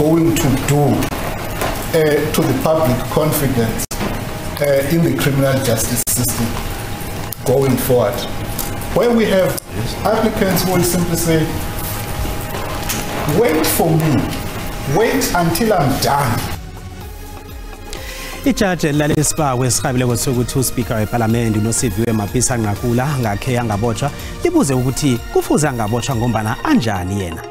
going to do to the public confidence in the criminal justice system going forward? Where we have applicants who will simply say, wait for me, wait until I'm done. Ijaji lalesiba wesigabileko sokuthi uSpeaker weParliament uNosiviwe Mapisa Nqakula ngakhe angabotshwa libuze ukuthi kufuze angabotshwa ngombana anjani yena.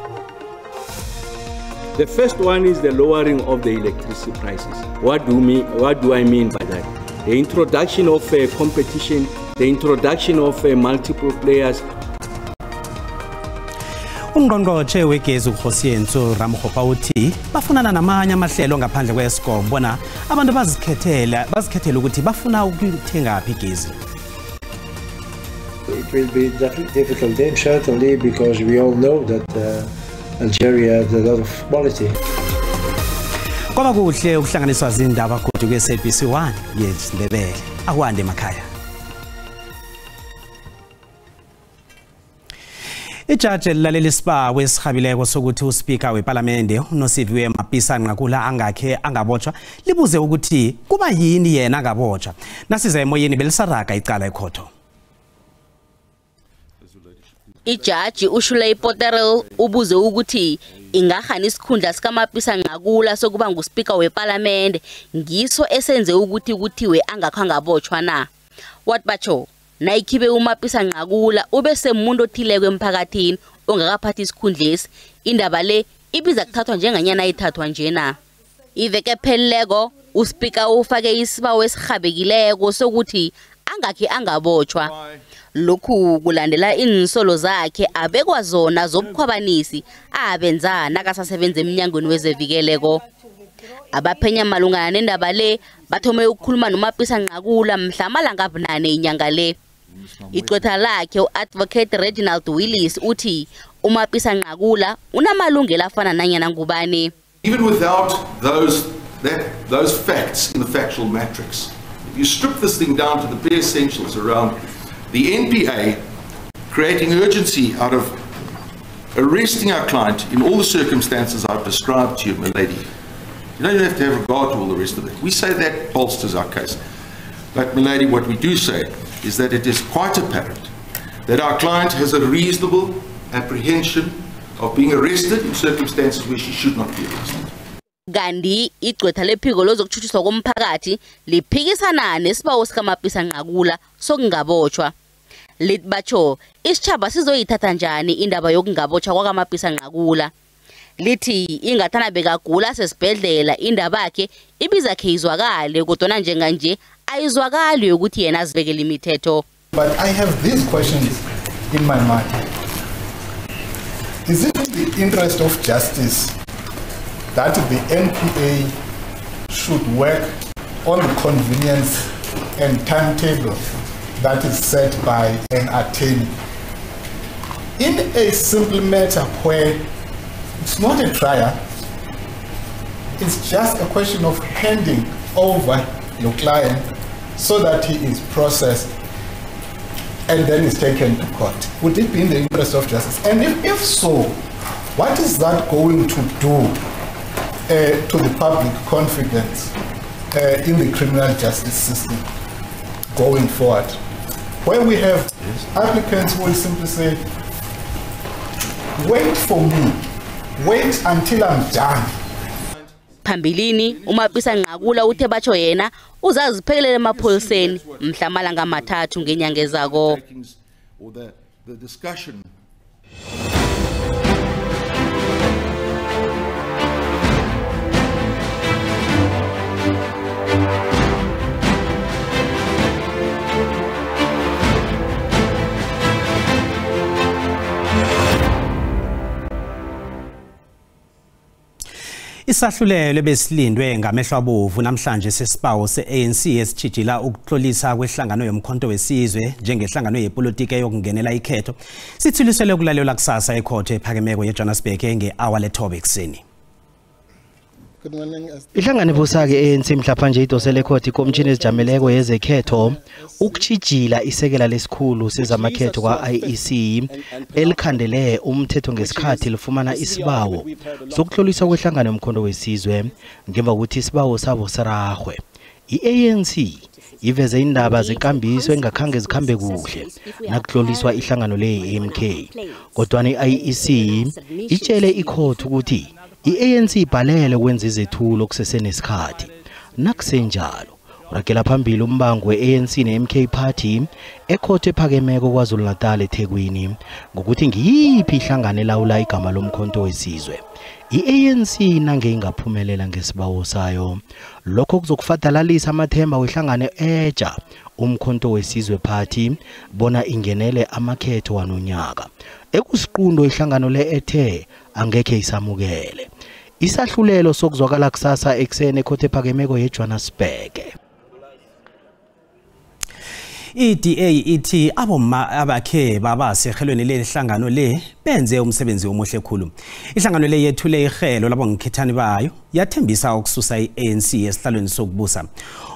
The first one is the lowering of the electricity prices. What do I mean by that? The introduction of competition, the introduction of multiple players. Ungqongqotjhe wegezi uGosiyenso Ramokgopa uthi bafunana namanye amahlelo ngaphandle kweScom bona abantu bazikhethela ukuthi bafuna ukuthenga phi igezi. It will be difficult then, certainly, because we all know that Algeria has a lot of quality. Kwaba kuhle ukuhlanganiswa zindaba kodwa ku SABC 1 zesiNdebele akwande emakhaya. Ijaji lalesiba wesigabileko sokuthi uSpeaker weParliament uNosiviwe Mapisa Nqakula angakhe angabotshwa libuze ukuthi kuba yini yena angabotshwa. Nasiza emoyeni belisaraga icala ekhotho. Ijaji uShulay Potterel ubuze ukuthi ingahani isikhundla sikaMapisa Nqakula sokuba nguSpeaker weParliament ngiso esenze ukuthi kuthiwe angakho angabotshwa na. What bacho? Nayikhibe uMapisa Nqakula ube semuntu othileke emphakathini ongakaphathi isikhundlesi indaba le ibiza kuthathwa njenganyana ithathwa njena. Iveke pheleleko uSpeaker ufake isibawo esirhabekileko sokuthi angakhe angabotshwa. Lokhu kulandela insolo zakhe abekwa zona zobukhwabanisi abenza nakasasebenza eminyangweni wezevikeleko. Abaphenya malungana nendaba le bathome ukukhuluma noMapisa Nqakula mhlamalanga abunane inyanga le. Icwetha lakhe uAdvocate Reginald Willis uthi uMapisa Nqakula unamalungelo afana nanyana ngubani. Even without those facts in the factual matrix, if you strip this thing down to the bare essentials around the NPA creating urgency out of arresting our client in all the circumstances I've described to you, my lady. You don't even have to have regard to all the rest of it. We say that bolsters our case. But, my lady, what we do say is that it is quite apparent that our client has a reasonable apprehension of being arrested in circumstances where she should not be arrested. Gandhi igcwetha lephiko lozokuthuthiswa komphakathi liphikisana nesibawo sikaMapisa Nqakula sokungabotshwa. Litbacho isitjhaba sizoyithatha njani indaba yokungabotshwa kwakaMapisa Nqakula. Lithi ingathana bekagula sesibhedlela indaba yakhe ibiza khe izwakale kodwa njenganje ayizwakali ukuthi yena azibekele imithetho. But I have these questions in my mind. Is it in the interest of justice that the NPA should work on the convenience and timetable that is set by an attorney? In a simple matter where it's not a trial, it's just a question of handing over your client so that he is processed and then is taken to court. Would it be in the interest of justice? And if so, what is that going to do to the public confidence in the criminal justice system going forward? Where we have applicants who will simply say, wait for me, wait until I'm done. Phambilini uMapisa Nqakula uthe batsho yena uzaziphekelele emapholiseni mhlamalanga amathathu ngenyanga ezako. Isahlulelo besilindwe ngamehlo abovu namhlanje sesibawo seANC esitshijila ukuhlolisa kwehlangano yomkhonto wesizwe njengehlangano yepolitiki yokungenela ikhetho sithulisele ukulalela kusasa ekhotho ephakemeko yeJohannesburg ngehour le 9 ekseni. Good morning. Ihlangano busake ANC mhlapha idosele court komtshini ezijameleko yezekhetho ukutshijila isekela lesikhulu sezamakhetho kwa IEC elikhandele umthetho ngesikhathi lifumana isibawo sokuhloliswa kwehlangano yomkhondo wesizwe ngemva ukuthi isibawo sabo sarahwe. I-ANC iveze indaba zenkambiso engakhange zikhambe kuhle nakuhloliswa ihlangano le-MK kodwa i-IEC itshele icourt ukuthi i-ANC ibhalele ukwenza izethulo kusesenesikhathi nakusenjalo urakela phambili umbango we-ANC ne-MK party ekhotho ephakemeko KwaZulu-Natal eThekwini ngokuthi ngiyiphi ihlangano elawula igama lomkhonto wesizwe. I-ANC nange ingaphumelela ngesibawo sayo lokho kuzokufadalalisa amathemba wehlangano eja umkhonto wesizwe party bona ingenele amakhetho wanonyaka ekusiqundo ihlangano le-ethe angekhe isamukele. Isahlulelo sokuzwakala kusasa eksene ekhotho ephakemeko yeJohannesburg. I-DA ithi aboma abakhe baba sehelweni lehlangano le benze umsebenzi omuhle khulu. Ihlangano le yethule ihelo labo ngikhethani bayo yathembisa ukususa i-ANC esihlalweni sokubusa.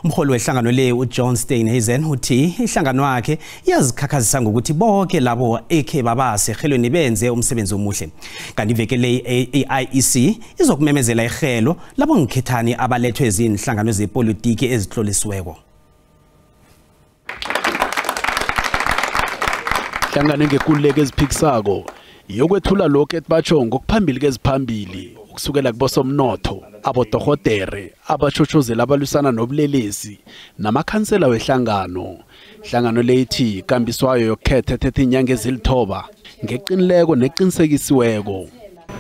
Umholi wehlangano le uJohn Steenhuisen uthi ihlangano yakhe yazikhakhazisa ngokuthi bonke labo ekhe baba sehelweni benze umsebenzi omuhle. Kanti iveke le i-IEC izokumemezela ihelo labo ngikhethani abalethwe ezinhlangano zepolitiki ezihlolisiweko. Ihlangano ngekululeko eziphikisako yokwethula lokho etbatsho ngokuphambili keziphambili ukusukela kubosomnotho abodohotere abachochozela abalwisana nobulelesi namakhansela wehlangano. Ihlangano leyithi ikambiswayo yokukhetha ethethe inyanga ezilithoba ngeqinileko neqinisekisiweko.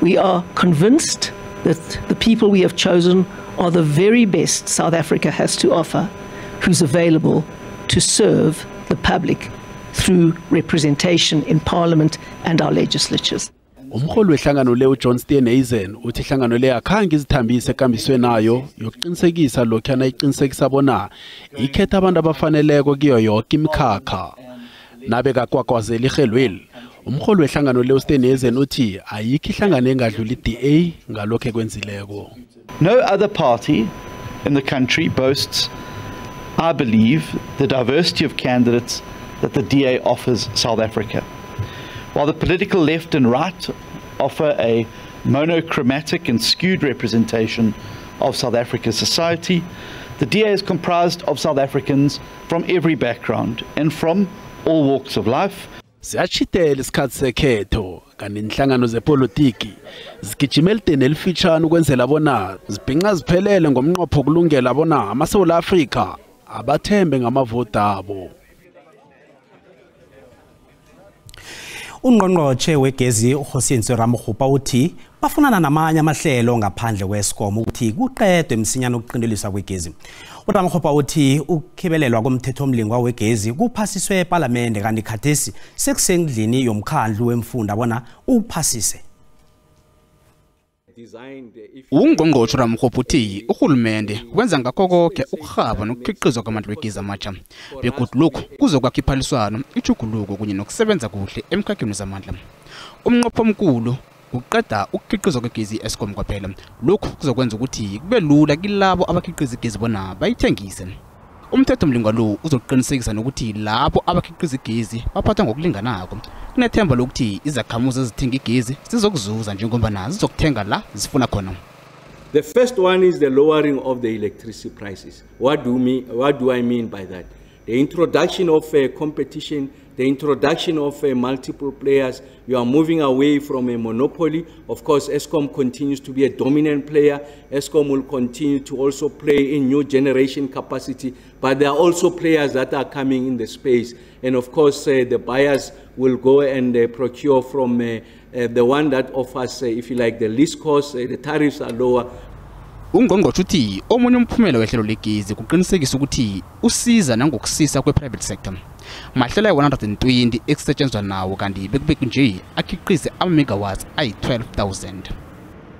We are convinced that the people we have chosen are the very best South Africa has to offer, who's available to serve the public through representation in Parliament and our legislatures. Umholi wehlangano le uJohn Steenhuisen uthi ihlangano le akhange izithambise ekambisweni nayo yokuqinisekisa lokhana iqinisekisa bona ikhetha abantu abafaneleko kiyo yonke imikhakha. Nabe kakwakwazela ihelweli umholi wehlangano le uSteenhuisen uthi ayikho ihlangano engadlula i-DA ngalokho ekwenzileko. No other party in the country boasts, I believe, the diversity of candidates that the DA offers South Africa. While the political left and right offer a monochromatic and skewed representation of South Africa's society, the DA is comprised of South Africans from every background and from all walks of life. Siyachitela isikhathi sekhetho kanti inhlangano zepolitiki zigijimela ideni elifitshane ukwenzela bona zibhinqa ziphelele ngomnqopho kulungela bona amaSouth Africa abathembe ngamavoti abo. Ungqongqotjhe wegezi uHosinso Ramokgopa uthi bafunana namanye amahlelo ngaphandle kweScom ukuthi kuqedwe msinyana ukuqindeliswa kwegezi. uRamokgopa uthi ukukhebelelwa komthetho omlingwa wegezi kuphasiswe eParliament kanti khathesi sekusendlini yomkhandlu wemfunda bona uphasise. Ungqongqotjhe uRamokgopa uthi urhulumende wenza ngakho konke ukurhaba nokukhiqizwa kwamandla wegezi amatsha begodu lokhu kuzokwakha iphaliswano ijuguluko kunye nokusebenza kuhle emkhakheni zamandla. Umnqopho omkhulu uqeda ukukhiqizwa kwegezi eScom kwaphela. Lokhu kuzokwenza ukuthi kube lula kilabo abakhiqiza igezi bona bayithengise. Umthetho omlingwa lo uzoqinisekisa nokuthi labo abakhiqiza igezi baphatha ngokulinganako. Kunethemba lokuthi izakhamuzi ezithenga igezi zizokuzuza njengoba zizokuthenga la zifuna khona. The first one is the lowering of the electricity prices. What do I mean by that? The introduction of competition, the introduction of multiple players. You are moving away from a monopoly. Of course, Eskom continues to be a dominant player. Eskom will continue to also play in new generation capacity, but there are also players that are coming in the space. And of course, the buyers will go and procure from the one that offers, if you like, the least cost, the tariffs are lower. Ungqongqotjhe uthi omunye umphumela wehlelo legezi kuqinisekisa ukuthi usiza nangokusisa kwe-private sector. Mahlela ye-120 ekusetshenzwa nawo kanti bekubeki nje akhiqize ama-megawatts ayi-12,000.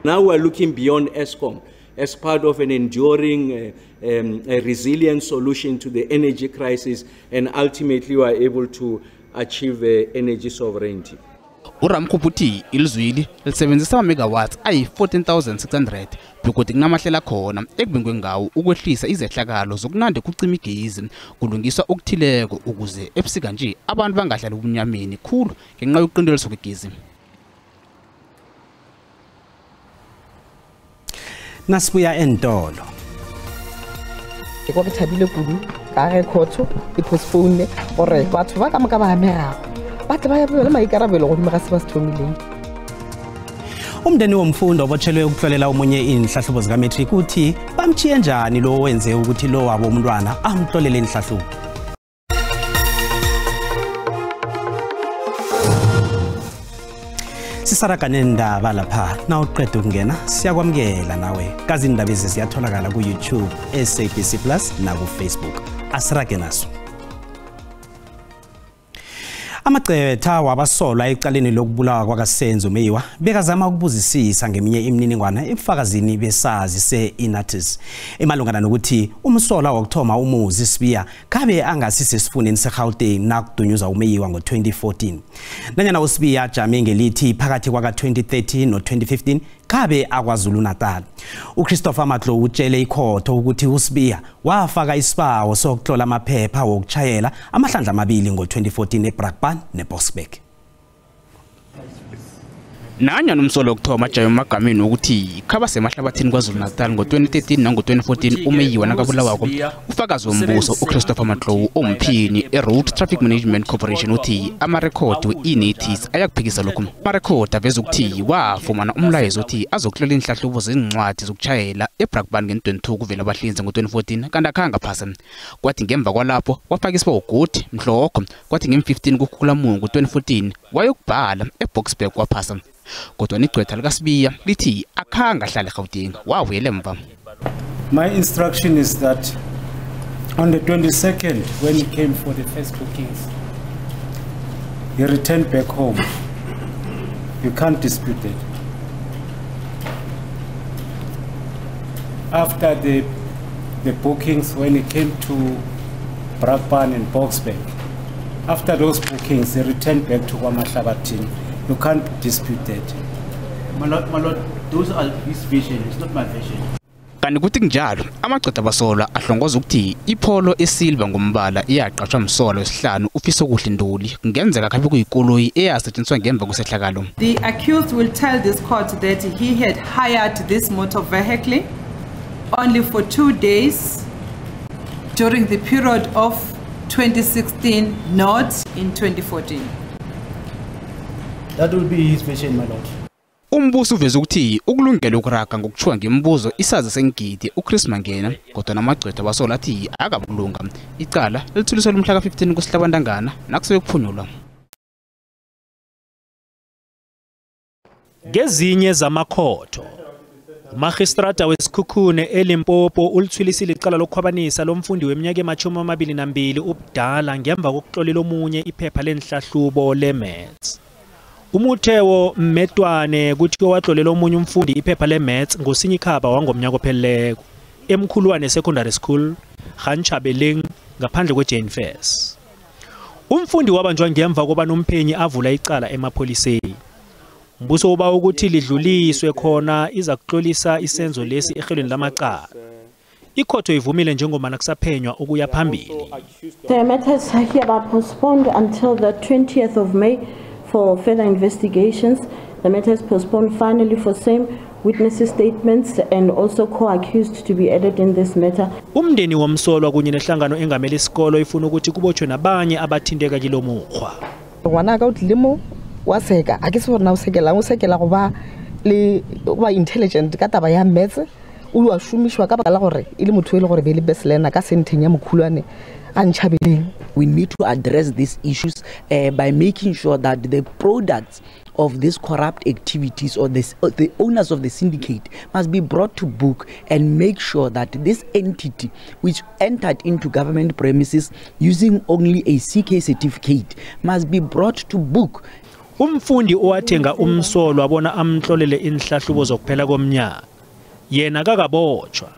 Now we are looking beyond Eskom as part of an enduring a resilient solution to the energy crisis, and ultimately we are able to achieve energy sovereignty. uRamkhupha uthi ilizwili lisebenzisa amamegawatts ayi-14,600 begodwa kunamahlela khona ekubingwe ngawo ukwehlisa izehlakalo zokunande kucima igezi kulungiswa okuthileko ukuze ebusika nje abantu bangahlali ubunyameni khulu ngenxa yokuqindeliswa kwegezi. Nasibuya entolo. Ke thabile kudu ka re khotso e postpone gore batho ba ka moka ba amega batho ba ya le maikarabelo go dimega se ba se thomileng. Umndeni womfundi obotshelwe ukuhlolela umunye inhlahlubo zika matric uthi bamchiye njani lo wenze ukuthi lo wabo umntwana amhlolele inhlahlubo. Sisaraga nendaba lapha na uqeda ukungena siyakwamukela nawe kazi indaba ezi ziyatholakala ku YouTube SABC Plus na ku Facebook asirage naso. Amagcetha wabasolwa ecaleni lokubulawa kwakaSenzo Meyiwa bekazama ukubuzisisa ngeminye imininingwana ebufakazini besazi se-Inatis emalungana nokuthi umsolwa wokuthoma umuzi Sibiya kabe angasise sifundeni seGauteng nakudunyuzwa uMeyiwa ngo-2014 nanyana uSibiya jame ngelithi phakathi kwaka-2013 no-2015 kabe aKwaZulu Natal. uChristopher Matlo utshele ikhotho ukuthi uSibiya wafaka isibawo sokuhlola amaphepha wokuchayela amahlandla amabili ngo-2014 eBrakpan neBoksburg. Nanya nomsolo wokuthoma jayo magameni ukuthi khaba semahlabathini kwaZulu Natal ngo-2013 nango-2014 uMeyiwa nakabulawako ufakazi wombuso uChristopher Matlo omphini eRoad Traffic Management Corporation uthi amarekhodi we-Inatis ayakuphikisa lokhu. Amarekhodi aveza ukuthi wafumana umlayezo uthi azokuhlola inhlahlubo zezincwadi zokuchayela eBrakpan nge-22 kuvela abahlinzi ngo-2014 kanti akhanga phasa. Kwathi ngemva kwalapho wafaka isibawo godi mhlokho kwathi nge-15 kuKhulamungu 2014 wayokubhala eBoksburg kwaphasa. Kodwa igcwetha likaSibiya lithi akhanga hlala eGauteng wawuyela emva. My instruction is that on the 22nd when he came for the first bookings he returned back home. You can't dispute it. After the bookings when he came to Brakpan and Boksburg, after those bookings he returned back to KwaMahlabathini. You can't dispute that. My lord, those are his vision, it's not my vision. Kanti kuthi kunjalo amagcetha abasolwa ahlongoza ukuthi ipholo esilva ngombala iyaqashwa umsolwa wesihlanu ufisa ukuhle induli kungenzeka kabe kuyikoloyi eyasetshenziswa ngemva kwesehlakalo. The accused will tell this court that he had hired this motor vehicle only for 2 days during the period of 2016, not in 2014. That will be his vision, my lord. Umbuso uveza ukuthi ukulungela ukuraga ngokuchwa ngemibuzo isazi sengidi uChris Mangena kodwa namagcetha abasolwa athi akabulunga icala lithuliswa lumhla ka-15 kusihlabantangana nakusuke kuphunyulwa. Ngezinye zamakhotho uMagistrata wesikhukhune eLimpopo ulithulisile icala lokukhwabanisa lomfundi weminyaka ema-22 ubudala ngemva kokutlolela omunye iphepha lenhlahlubo leMaths. Umuthewo Mmetwane kuthiwa watlolela omunye umfundi iphepha leMaths ngoSinyikhaba wangomnyaka opheleleko eMkhulwane Secondary School Ganchabeleng ngaphandle kweJane Fest. Umfundi wabanjwa ngemva kobana umphenyi avula icala emapholiseni. Umbuso uba ukuthi lidluliswe khona iza kuhlolisa isenzo lesi ehelweni lamacala. Ikhotho ivumile njengomana kusaphenywa ukuya phambili. The matters hereby postponed until the 20th of May for further investigations. The matter is postponed finally for same witnesses statements and also co-accused to be added in this matter. Umndeni womsolwa kunye nehlangano engamele isikolo ifuna ukuthi kubotshwe nabanye abathinteka kilo mukhwa. Ngwana ka utlimo wa seka a ke se bona o sekela go ba le ba intelligent ka taba ya Maths o wa shumishwa ka baka la gore ile motho ile gore be le best learner ka senteng ya Mokhulwane. We need to address these issues by making sure that the products of these corrupt activities or the owners of the syndicate must be brought to book and make sure that this entity which entered into government premises using only a CK certificate must be brought to book. Umfundi owathenga umsolwa bona amhlolele inhlahlubo zokuphela komnyaka yena kakabotshwa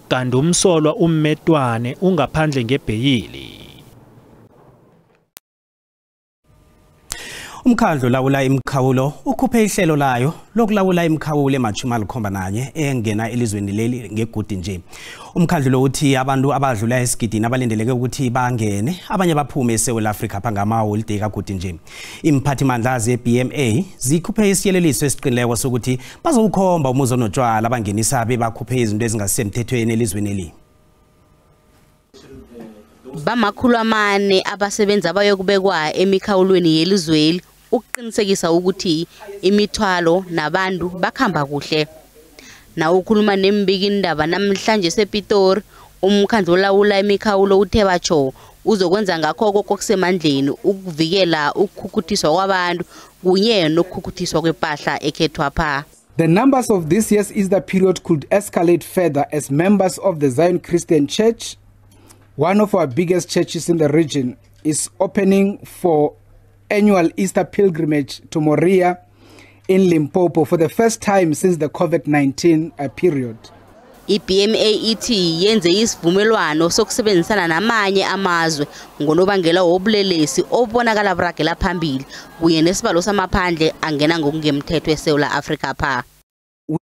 kanti umsolwa Mmetwane ungaphandle ngebheyili. Umkhandlu lawula imikhawulo ukhuphe ihlelo layo lokulawula imikhawulo ema-71 engena elizweni leli ngegudi nje. Umkhandlu lo uthi abantu abadlula esigidini abalindeleke ukuthi bangene abanye baphume eSouth Africa phangama-holiday kagudi nje. Imphathimandla ze-BMA zikhuphe isiyeleliso esiqinileko sokuthi bazowukhomba umuzi onotshwala abangenisa bebakhuphe izinto ezingasemthethweni elizweni eli. Bamakhulu amane abasebenza bayokubekwa emikhawulweni yelizweli ukuqinisekisa ukuthi imithwalo nabantu bakhamba kuhle. Na ukhuluma nembiki indaba namhlanje sePitori, umkhandlu olawula imikhawulo uthe batsho uzokwenza ngakho kokusemandleni ukuvikela ukukhukuthiswa kwabantu kunye nokukhukuthiswa kwempahla ekhethwapha. The numbers of this year's Easter period could escalate further as members of the Zion Christian Church, one of our biggest churches in the region, is opening for annual Easter pilgrimage to Moria in Limpopo for the first time since the COVID-19 period. IBMA ithi yenze isivumelwano sokusebenzisana namanye amazwe ngonobangela wobulelesi obonakala buragela phambili kunye nesibalo samaphandle angena ngokungemthetho eSouth Africa pha. We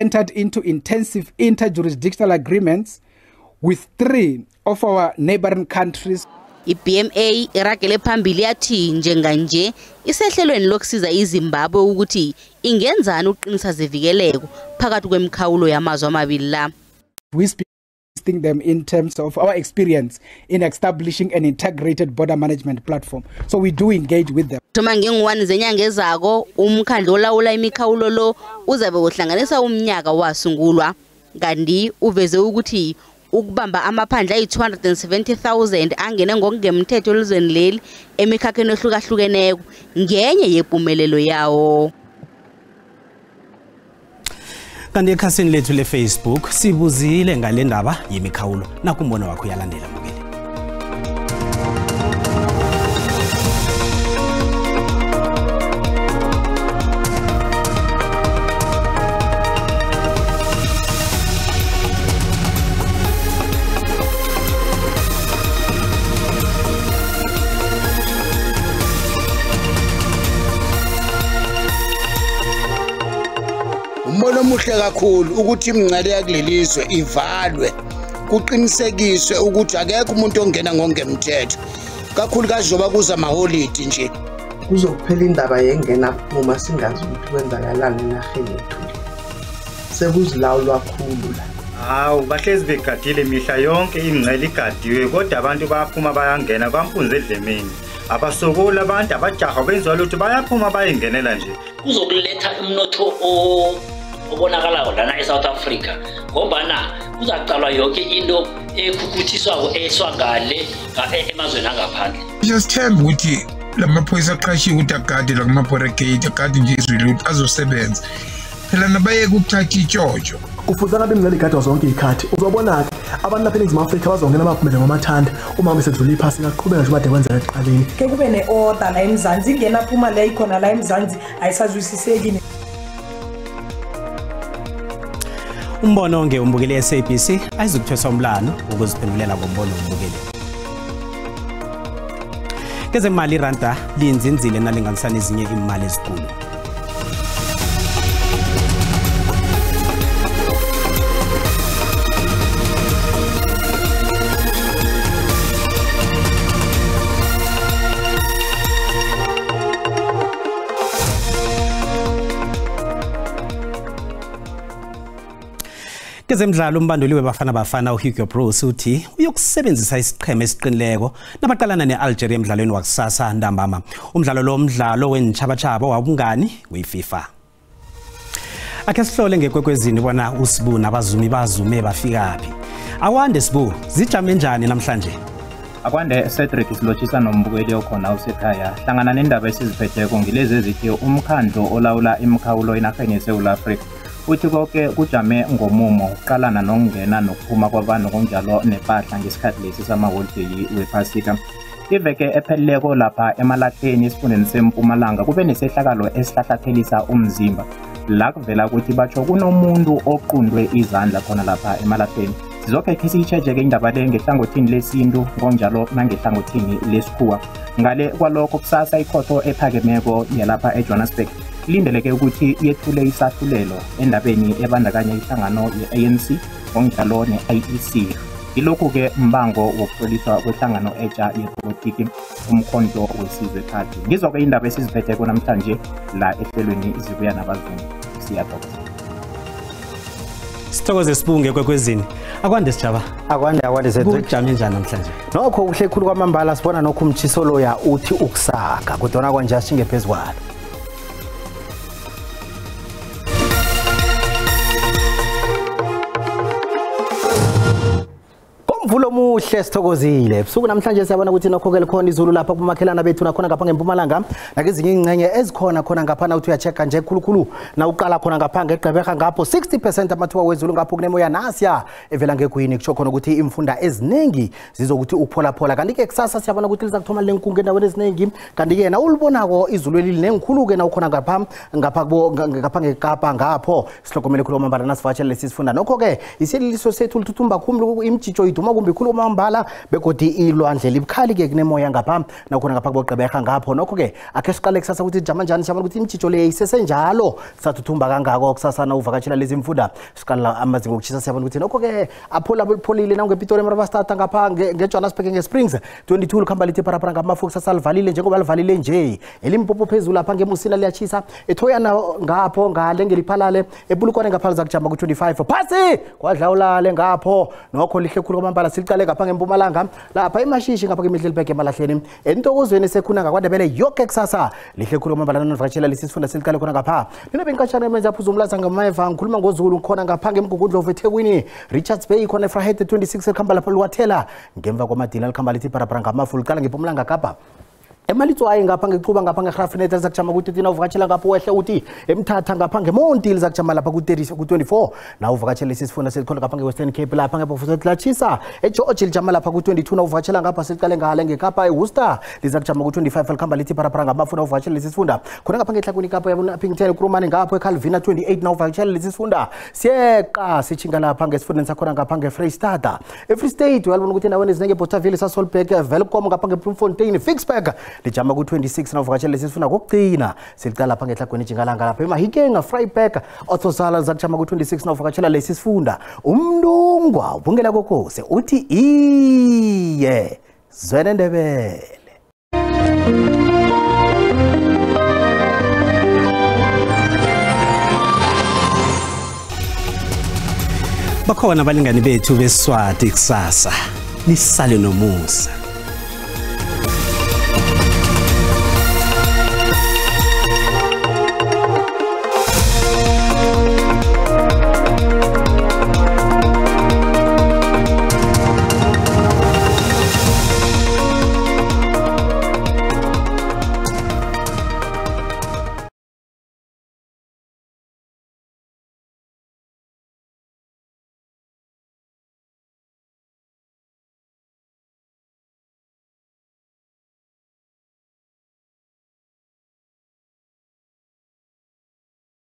entered into intensive interjurisdictional agreements with 3 of our neighboring countries. IBMA iragele phambili yathi njenganje isehlelweni lokusiza iZimbabwe ukuthi ingenzani uqinisa zivikeleko phakathi kwemikhawulo yamazwe amabili la. We speak them in terms of our experience in establishing an integrated border management platform. So we do engage with them. Thoma ngengwani zenyanga ezako umkhandlu olawula imikhawulo lo uzabe uhlanganisa umnyaka wasungulwa. Kanti uveze ukuthi ukubamba amaphandla ayi-270,000 angene ngokungemthetho elizweni leli emikhakheni ehlukahlukeneko ngenye yempumelelo yawo. Kanti ekhasini lethu le-Facebook sibuzile ngale ndaba yemikhawulo nakumbono wakho uyalandela mbukeli. Umbono omuhle kakhulu ukuthi imingcele yakulelizwe ivalwe kuqinisekiswe ukuthi akekho umuntu ongena ngongemthetho kakhulukazi zoba kuza amaholidi nje. Kuzokuphela indaba yengena uma singazi ukuthi kwenzakalani enaheni yethu. Sekuzilawulwa kakhulu la. Hawu bahlezi begadile mihla yonke imingcele igadiwe kodwa abantu bayaphuma bayangena kwampunze edlemeni. Abasokoli abantu abajaha benziwa lutho bayaphuma bayingenela nje. Kuzokuletha umnotho obonakalayo lana eSouth Africa ngombana kuzaqalwa yonke into ekhukuthiswako eswangale emazweni angaphandle. Siyasithemba ukuthi lamaphoyisa aqashiwe ukuthi agade la kuma-barricade agade nje izwe lutho azosebenza phela nabayeke ukuthatha itshotsho. Ufuzana bemngcele igade zonke izikhathi uzobona-ke abantu lapha eNingizimu Afrika bazongena baphumele ngamathanda uma besedlula iphasi ngaqhubeka nje bade kwenzeka ekuqaleni. Ke kube ne-order la eMzansi ingena phuma la ikhona la eMzansi ayisazwisisekile. Umbono nge umbukeli SABC ayizukuthwesa umlando ukuziphendulela ngombono umbukeli. Kezemali iranda linzinzile nalinganisana ezinye imali ezikulu. Kezemidlalo umbanduli webafana bafana uHugo Bruce uthi uyokusebenzisa isiqhema esiqinileko nabaqalana neAlgeria emidlalweni wakusasa ntambama. Umdlalo lo mdlalo wenitshabatshaba wabungani weFIFA. Ake sihlole ngekwekwezini bona uSibu nabazumi bazume bafikaphi. Awande Sibu zijame njani namhlanje? Akwande Cedric silotshisa nombukeli okhona usekhaya hlangana nendaba esiziphetheko ngilezi ezithi umkhandlu olawula imikhawulo enaheni yeSouth Africa uthi konke kujame ngomumo uqalana nokungena nokuphuma kwabantu konjalo nepahla ngesikhathi lesi samaholiday wePasika. Iveke epheleleko lapha emalahleni esifundeni seMpumalanga kube nesehlakalo esihlahlathelisa umzimba la kuvela ukuthi batsho kunomuntu oqundwe izandla khona lapha emalahleni. Sizokhe siyitshejeke indaba le ngehlangothini lesintu ngonjalo nangehlangothini lesikhuwa. Ngale kwalokho kusasa ikhotho ephakemeko yalapha eJohannesburg lindeleke ukuthi yethule isahlulelo endabeni ebandakanya ihlangano ye-ANC ngonjalo ne-IEC. Ilokhu-ke mbango wokutloliswa kwehlangano etsha yepolitiki umkhonto wesizwe ekhadi. Ngizo-ke indaba esiziphetheko namhlanje la ehlelweni zibuya nabazungu. Siyathokoza. Sithokoze Sibunge kwekwezini. Akwande Sijaba. Akwande kujame njani namhlanje? Nokho kuhle khulu kwamambala sibona nokho umtshiso loya uthi ukusaka kodwa kwanje asinge phezulu. Mvulo muhle sithokozile. Busuku namhlanje siyabona ukuthi nokho ke likhona izulu lapha kumakhelana bethu nakhona ngapha ngeMpumalanga nakezinye ingcenye ezikhona khona ngapha na uthi uyachecka nje khulukhulu na uqala khona ngapha ngeGqeberha ngapho 60% amathuba wezulu ngapho kunemoya nasiya evela ngegwini kusho khona ukuthi imfunda eziningi zizokuthi ukuphola kanti ke kusasa siyabona ukuthi liza kuthoma lenkungu endaweni eziningi kanti ke na ulibonako izulu elinezikhulu ke na ukhona ngapha ngeKapa ngapho sihlokomele khulu mambala nasivakatshela lesifunda nokho ke iseliliso sethu lithuthumba khulu imjijo iduma kumbe khulu mambala begodi ilwandle libukhali ke kunemoya ngapha nakhona ngapha kuGqeberha ngapho nokho ke akhe siqale kusasa ukuthi jama njani siyabona ukuthi imjijo le isesenjalo sathuthumba kangako kusasa na uvakatshela lezi mfunda siqala amazinga okuchisa siyabona ukuthi nokho ke apholile na ngePitori eMarabastata ngapha ngeJohannesburg ngeSprings 22 likhamba lithi parapara ngamafu kusasa livalile njengoba livalile nje elimpopo phezulu lapha ngeMusina liyachisa ethoyana ngapho ngale ngeliphalale ePulukwane ngapha zakujamba ku25 phasi kwadlawulale ngapho nokho lihle khulu kwamambala silicale ngapha ngeMpumalanga lapha eMashishi ngapha keMiddelburg emalahleni entokozweni sekhuna ngakwaNdebele yonke kusasa lihle khulu kwamambala nanivakatshela lesifunda silicale khona ngapha nina benkashana emenza phuzu umlaza ngameva ngikhuluma ngozulu khona ngapha ngeMgugundlovu eThekwini Richards Bay khona eFrahead 26 likhamba lapha liwathela ngemva kwamadila likhamba lithi parapara ngamafu liqala ngeMpumalanga Kapa emalitswayi ngapha ngequba ngapha ngeGraafrenet zakujama ku13 uvakatshela ngapho wehle uthi emthatha ngapha ngeMonti zakujama lapha ku30 ku24 na uvakatshela isifunda selikhona ngapha ngeWestern Cape lapha ngeBofuset lachisa eGeorge lijama lapha ku22 na uvakatshela ngapha seliqale ngale ngeKapa eWorcester lizakujama ku25 likhamba lithi parapara ngamafuna uvakatshela lesifunda khona ngapha ngeHlakuni Kapa yabona Pinkton Kurumane ngapho eCalvina 28 na uvakatshela lesifunda siyeqa sichinga lapha ngesifundeni sakhona ngapha ngeFreystata eFree State walibona ukuthi endaweni ezinenge Bothaville saSolburg Welcome ngapha ngeBloemfontein Fixburg lijama ku26 na uvakatshela lesifunda kokugcina silicala lapha ngeHlagweni Jingalanga lapha eMahikeng Vryburg Othosala zakujama ku26 na uvakatshela lesifunda umndungwa ubungela kokose uthi iye zesiNdebele bakhona abalingani bethu beSwati kusasa nisale nomusa